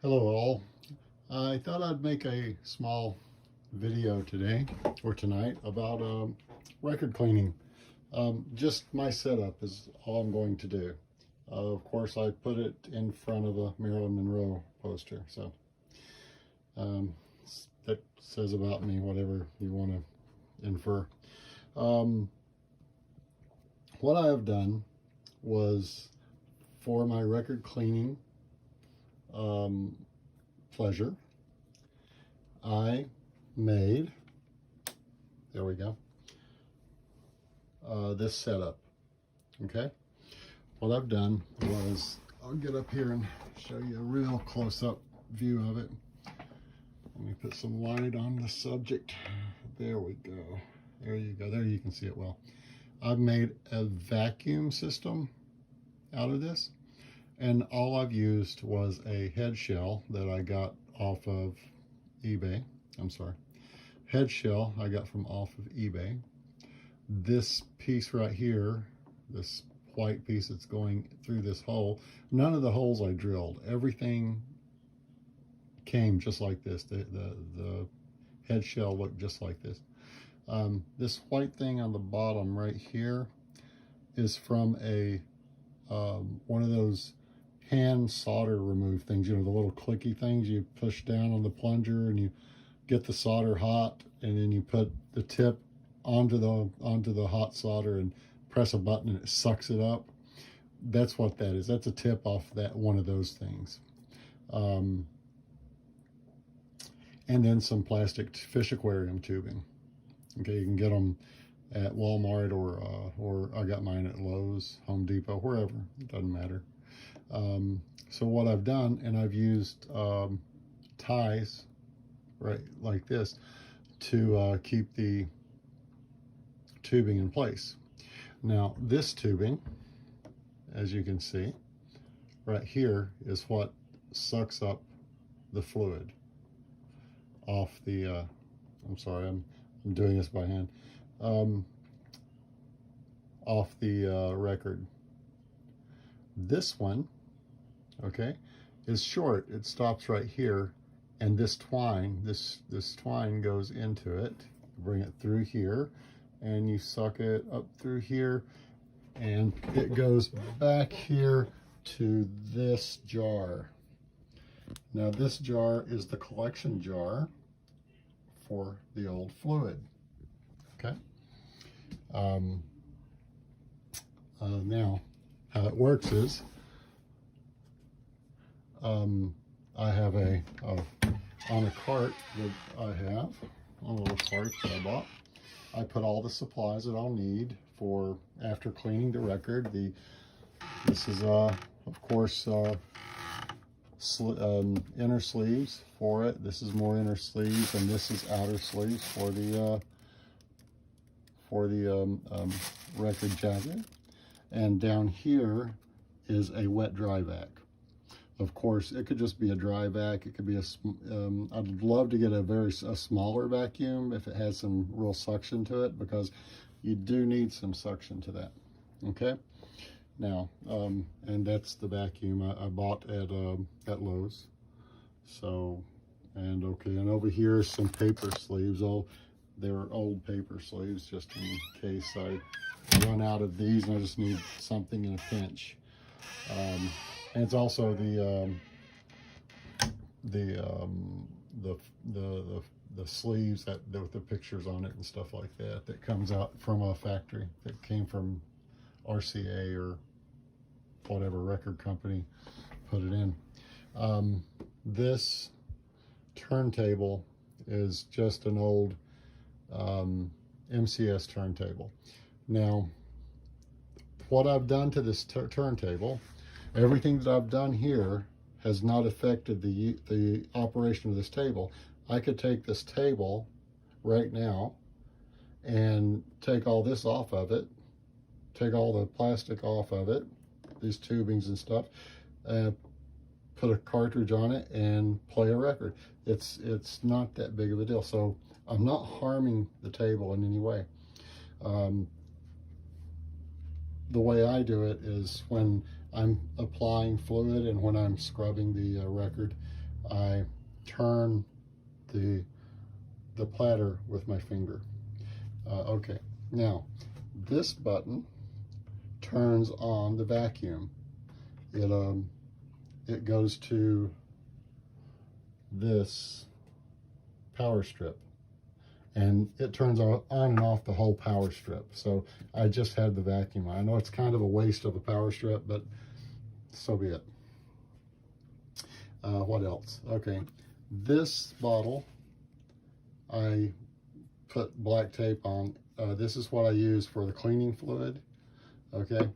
Hello all. I thought I'd make a small video today or tonight about record cleaning. Just my setup is all I'm going to do. Of course, I put it in front of a Marilyn Monroe poster, so um, that says about me whatever you want to infer. Um, what I have done was for my record cleaning um, pleasure, I made, there we go, this setup. Okay, what I've done was, I'll get up here and show you a real close-up view of it. Let me put some light on the subject. There we go. There you go. There you can see it well. I've made a vacuum system out of this, and all I've used was a head shell that I got off of eBay. I'm sorry, head shell I got from off of eBay. This piece right here, this white piece that's going through this hole, none of the holes I drilled. Everything came just like this. The head shell looked just like this. This white thing on the bottom right here is from a one of those hand solder remove things, you know, the little clicky things you push down on the plunger and you get the solder hot, and then you put the tip onto the hot solder and press a button and it sucks it up. That's what that is. That's a tip off that one of those things. And then some plastic fish aquarium tubing. Okay, you can get them at Walmart or I got mine at Lowe's, Home Depot, wherever. It doesn't matter. So what I've done, and I've used ties right like this to keep the tubing in place. Now this tubing, as you can see right here, is what sucks up the fluid off the I'm sorry, I'm doing this by hand, off the record. This one, okay, is short. It stops right here, and this twine, this twine goes into it. Bring it through here, and you suck it up through here, and it goes back here to this jar. Now this jar is the collection jar for the old fluid. Okay. Now, how it works is, I have on a cart that I have, a little cart that I bought, I put all the supplies that I'll need for after cleaning the record. This is of course inner sleeves for it. This is more inner sleeves, and this is outer sleeves for the record jacket. And down here is a wet dry vac. Of course, it could just be a dry vac. It could be I'd love to get a smaller vacuum if it has some real suction to it, because you do need some suction to that. Okay. Now, and that's the vacuum I bought at Lowe's. So, and okay, and over here is some paper sleeves. They're old paper sleeves, just in case I run out of these and I just need something in a pinch. And it's also the sleeves with the pictures on it and stuff like that, that comes out from a factory, that came from RCA or whatever record company put it in. This turntable is just an old MCS turntable. Now, what I've done to this turntable, everything that I've done here has not affected the operation of this table. I could take this table right now and take all this off of it, take all the plastic off of it, these tubings and stuff, put a cartridge on it and play a record. It's not that big of a deal. So I'm not harming the table in any way. The way I do it is when I'm applying fluid and when I'm scrubbing the record, I turn the platter with my finger. Okay, now this button turns on the vacuum. It goes to this power strip, and it turns on and off the whole power strip. So I just had the vacuum. I know it's kind of a waste of a power strip, but so be it. What else? Okay, this bottle I put black tape on. This is what I use for the cleaning fluid. Okay,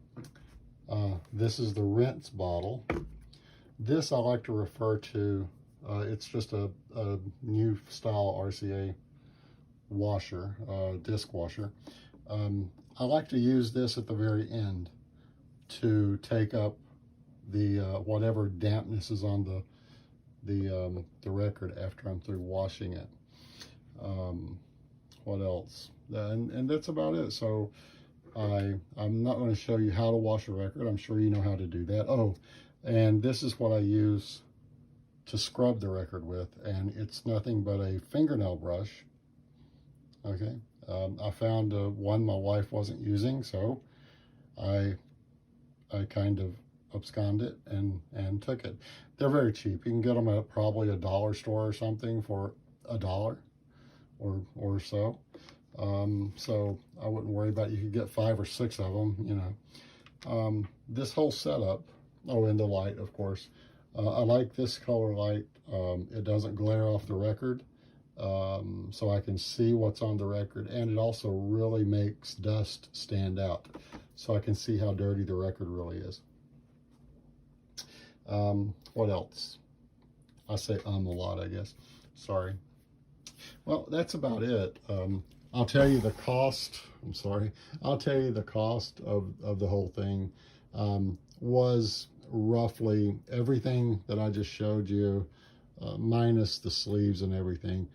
this is the rinse bottle. This I like to refer to, it's just a new style RCA washer, disc washer. I like to use this at the very end to take up the whatever dampness is on the record after I'm through washing it. What else? And that's about it. So I'm not going to show you how to wash a record. I'm sure you know how to do that. Oh, and this is what I use to scrub the record with, and it's nothing but a fingernail brush. Okay, I found one my wife wasn't using, so I kind of absconded and took it. They're very cheap. You can get them at probably a dollar store or something for $1 or so. So I wouldn't worry about it. You could get 5 or 6 of them, you know. This whole setup, oh, and the light, of course. I like this color light. It doesn't glare off the record, so I can see what's on the record, and it also really makes dust stand out, so I can see how dirty the record really is. What else? I say a lot, I guess. Sorry. Well, that's about it. I'll tell you the cost. I'm sorry. I'll tell you the cost of the whole thing was roughly everything that I just showed you, minus the sleeves and everything,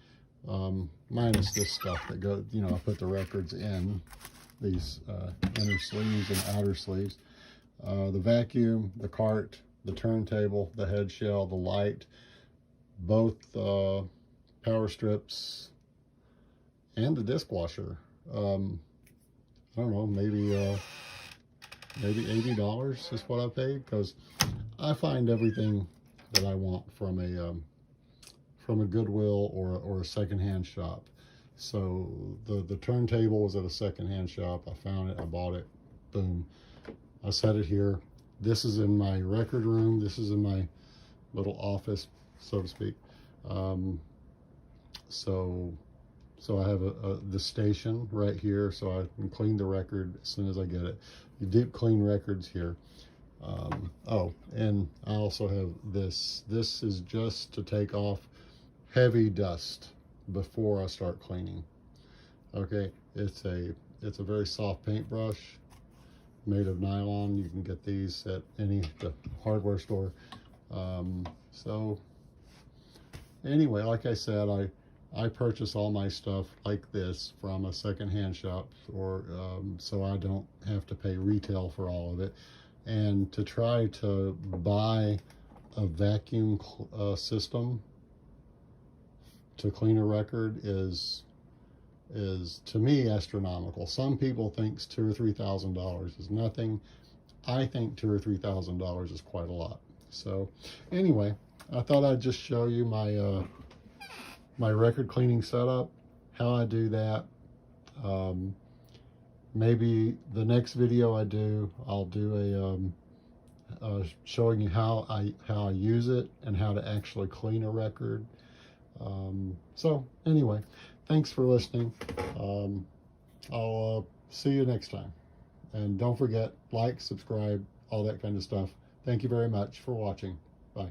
minus this stuff that goes, you know, I put the records in these inner sleeves and outer sleeves. The vacuum, the cart, the turntable, the head shell, the light, both power strips, and the disc washer. I don't know, maybe $80 is what I paid, because I find everything that I want from a Goodwill or a secondhand shop. So the turntable was at a secondhand shop. I found it, I bought it, boom. I set it here. This is in my record room. This is in my little office, so to speak. So I have the station right here, so I can clean the record as soon as I get it. You deep clean records here. Oh, and I also have this. This is just to take off heavy dust before I start cleaning. Okay, it's a very soft paintbrush made of nylon. You can get these at the hardware store. So anyway, like I said, I purchase all my stuff like this from a secondhand shop, or so I don't have to pay retail for all of it. And to try to buy a vacuum system to clean a record is to me astronomical. Some people think $2,000 or $3,000 is nothing. I think $2,000 or $3,000 is quite a lot. So anyway, I thought I'd just show you my my record cleaning setup, how I do that. Maybe the next video I do, I'll do a showing you how I use it and how to actually clean a record. So anyway, thanks for listening. I'll see you next time. And don't forget, like, subscribe, all that kind of stuff. Thank you very much for watching. Bye.